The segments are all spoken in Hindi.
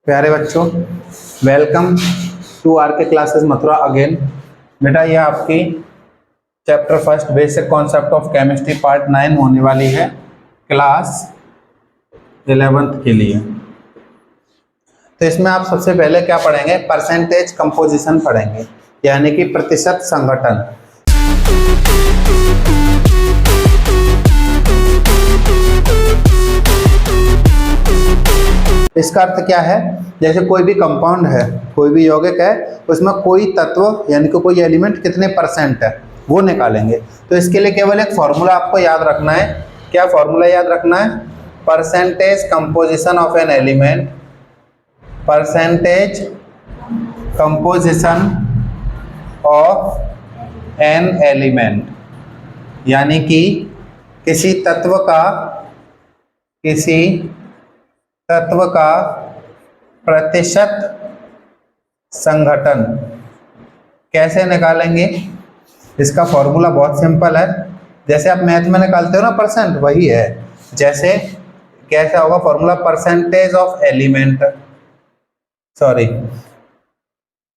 प्यारे बच्चों, वेलकम टू आर के क्लासेस मथुरा अगेन। बेटा ये आपकी chapter first basic concept of chemistry part 9 होने वाली है क्लास 11th के लिए। तो इसमें आप सबसे पहले क्या पढ़ेंगे? परसेंटेज कंपोजिशन पढ़ेंगे, यानी कि प्रतिशत संघटन। इसका अर्थ क्या है? जैसे कोई भी कंपाउंड है, कोई भी यौगिक है, उसमें कोई तत्व यानी कि कोई एलिमेंट कितने परसेंट है वो निकालेंगे। तो इसके लिए केवल एक फॉर्मूला आपको याद रखना है। क्या फॉर्मूला याद रखना है? Percentage composition of an element, percentage composition of an element, यानी कि किसी तत्व का प्रतिशत संघटन कैसे निकालेंगे? इसका फॉर्मूला बहुत सिंपल है। जैसे आप मैथ में निकालते हो ना परसेंट, वही है। जैसे कैसा होगा फॉर्मूला? परसेंटेज ऑफ एलिमेंट,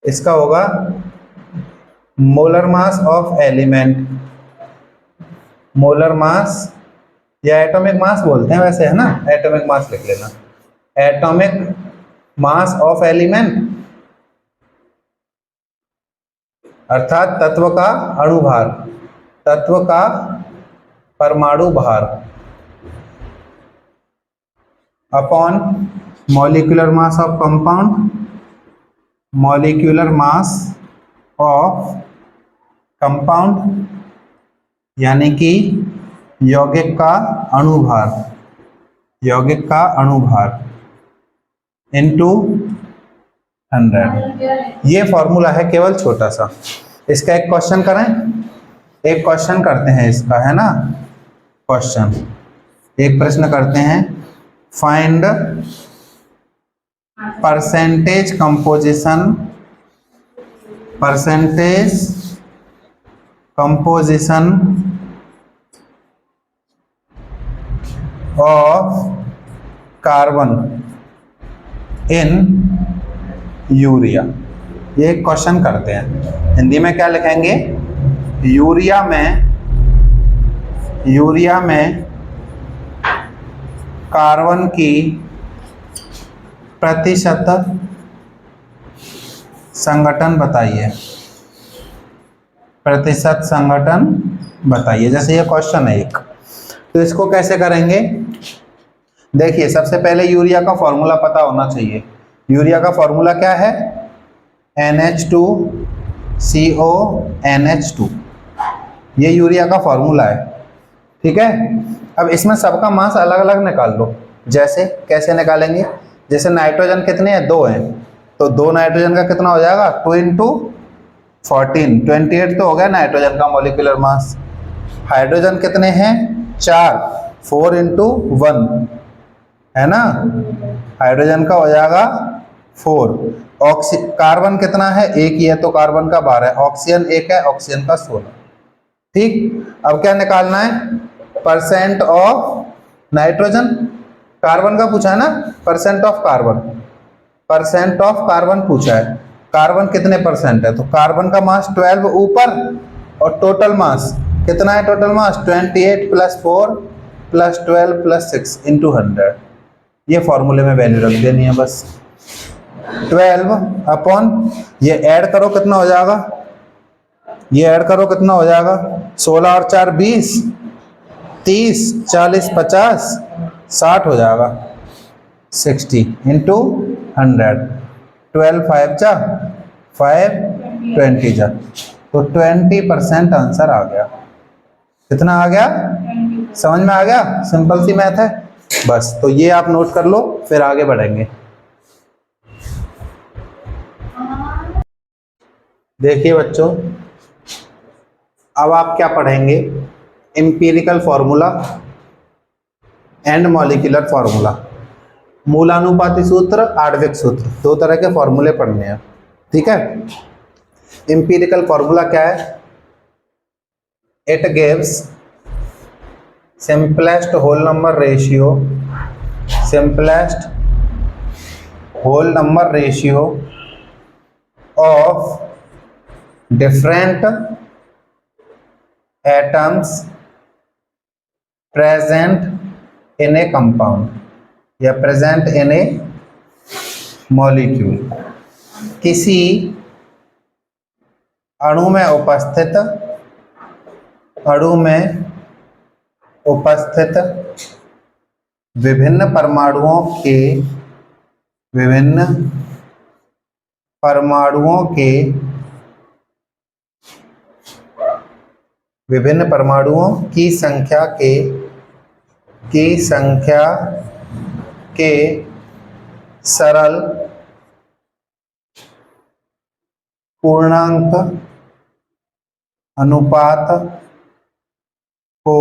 इसका होगा molar mass of element, molar mass या एटॉमिक मास बोलते हैं वैसे, है ना? एटॉमिक मास लिख लेना, एटॉमिक मास ऑफ एलिमेंट, अर्थात तत्व का अणुभार, तत्व का परमाणु भार, upon molecular mass of compound, molecular mass of compound, यानी कि यौगिक का अणुभार, यौगिक का अणुभार इनटू 100। ये फॉर्मूला है केवल छोटा सा। इसका एक क्वेश्चन करें, एक क्वेश्चन करते हैं इसका, है ना? क्वेश्चन, एक प्रश्न करते हैं। Find percentage composition, percentage composition of carbon in urea. ये एक क्वेश्चन करते हैं। हिंदी में क्या लिखेंगे? यूरिया में कार्बन की प्रतिशत संघटन बताइए, प्रतिशत संघटन बताइए। जैसे ये क्वेश्चन है एक, तो इसको कैसे करेंगे? देखिए, सबसे पहले यूरिया का फॉर्मूला पता होना चाहिए। यूरिया का फॉर्मूला क्या है? NH2CONH2, ये यूरिया का फॉर्मूला है। ठीक है, अब इसमें सबका मास अलग अलग निकाल लो। जैसे कैसे निकालेंगे? जैसे नाइट्रोजन कितने हैं? 2 हैं, तो 2 नाइट्रोजन का कितना हो जाएगा? 2 × 14, 28 तो हो गया नाइट्रोजन का मॉलिक्यूलर मास। हाइड्रोजन कितने हैं? 4, 4 × 1, है ना? हाइड्रोजन का हो जाएगा 4। कार्बन कितना है? एक ही है, तो कार्बन का 12। ऑक्सीजन एक है, ऑक्सीजन का 16। ठीक, अब क्या निकालना है? परसेंट ऑफ नाइट्रोजन, कार्बन का पूछा है ना? Percent of carbon, percent of carbon पूछा है। कार्बन कितने परसेंट है? तो कार्बन का मास 12 ऊपर, और टोटल मास कितना है? Total mass 28 + 4 + 12 + 6 × 100। ये फॉर्मूले में वैल्यू रख देनी है बस। 12 अपॉन, ये ऐड करो कितना हो जाएगा? ये ऐड करो कितना हो जाएगा? 16 और 4 20, 30, 40, 50, 60 हो जाएगा। 60 × 100, 12 5 जा 5, 20 जा, तो 20% आंसर आ गया। कितना आ गया? समझ में आ गया? सिंपल सी मैथ है बस। तो ये आप नोट कर लो, फिर आगे बढ़ेंगे। देखिए बच्चों, अब आप क्या पढ़ेंगे? Empirical formula and molecular formula, मूलानुपाती सूत्र, आणविक सूत्र, 2 तरह के फॉर्मूले पढ़ने हैं। ठीक है, एम्पिरिकल फॉर्मूला क्या है? It gives simplest whole number ratio, simplest whole number ratio of different atoms present in a compound या प्रेजेंट इन ए मॉलिक्यूल। किसी अणु में उपस्थित विभिन्न परमाणुओं की संख्या के सरल पूर्णांक अनुपात को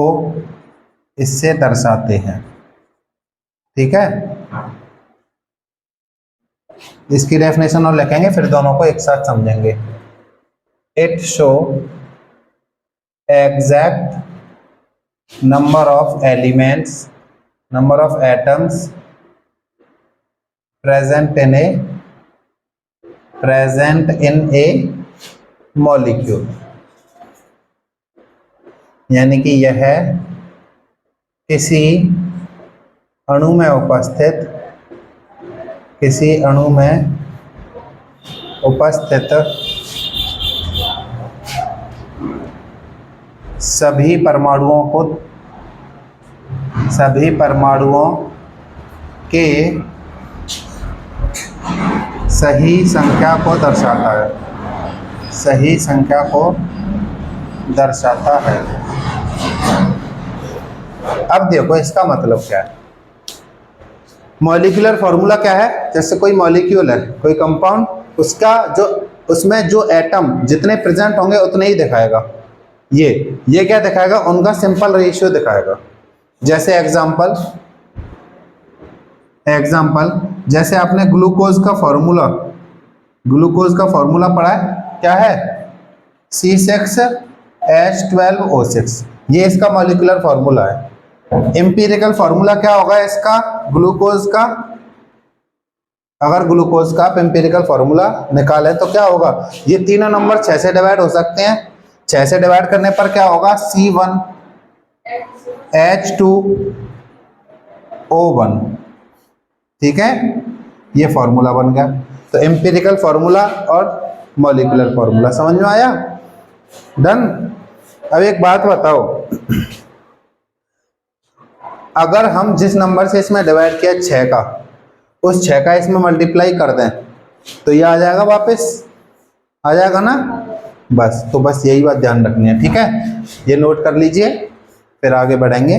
इससे दर्शाते हैं। ठीक है, इसकी डेफिनेशन और लिखेंगे, फिर दोनों को एक साथ समझेंगे। It show exact number of atoms present in a molecule, यानी कि यह किसी अणु में उपस्थित सभी परमाणुओं के सही संख्या को दर्शाता है। अब देखो इसका मतलब क्या है। मॉलिक्यूलर फॉर्मूला क्या है? जैसे कोई मॉलिक्यूल है, कोई कंपाउंड, उसमें जो एटम जितने प्रेजेंट होंगे उतने ही दिखाएगा। ये क्या दिखाएगा? उनका सिंपल रेशियो दिखाएगा। जैसे एग्जांपल जैसे आपने ग्लूकोज का फॉर्मूला पढ़ा है, क्या है? C6H12O6, ये इसका मॉलिक्यूलर फॉर्मूला है। एम्पिरिकल फॉर्मूला क्या होगा इसका? ग्लूकोज का। अगर ग्लूकोज का आप एम्पिरिकल फॉर्मूला निकालें तो क्या होगा? ये तीनों नंबर 6 से डिवाइड हो सकते हैं। 6 से डिवाइड करने पर क्या होगा? C1H2O1। ठीक है, ये फॉर्मूला बन गया। तो एम्पिरिकल फॉर्मूला और मॉलिक्यूलर फॉर्मूला समझ में आया? डन। अब एक बात बताओ, अगर हम जिस नंबर से इसमें डिवाइड किया 6 का, उस 6 का इसमें मल्टीप्लाई कर दें तो ये आ जाएगा, वापस आ जाएगा ना? बस यही बात ध्यान रखनी है। ठीक है, ये नोट कर लीजिए, फिर आगे बढ़ेंगे।